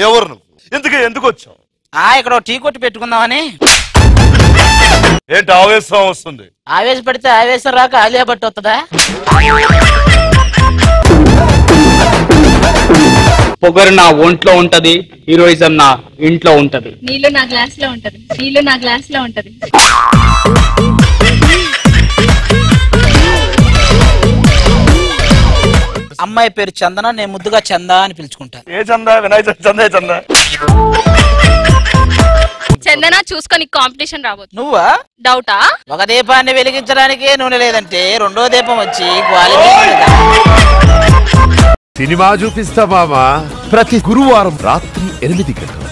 ఎవరు నువ్వు? ఎందుకు వచ్చావు? ఇక్కడ టీ కొట్టి పెట్టుకుందామని. ఏంటి ఆవేశం వస్తుంది? ఆవేశపడితే ఆవేశం రాక ఆలియా భట్ వస్తుందా? పొగరు నా ఒంట్లో ఉంటది, హీరోయిజం నా ఇంట్లో ఉంటది. నీళ్ళు నా గ్లాస్ లో ఉంటది, నీళ్ళు నా గ్లాస్ లో ఉంటది. అమ్మాయి పేరు చందన, నేను ముద్దుగా చందా అని పిలుచుకుంటా. ఏ చందా? వినాయక చందా. చందా చందన చూసుకొని కాంపిటీషన్ రాబోతు. నువ్వా? డౌటా? ఒక దీపాన్ని వెలిగించడానికే నూనె లేదంటే రెండో దీపం వచ్చి సినిమా చూపిస్తా మామా ప్రతి గురువారం రాత్రి 8 గంటలకు.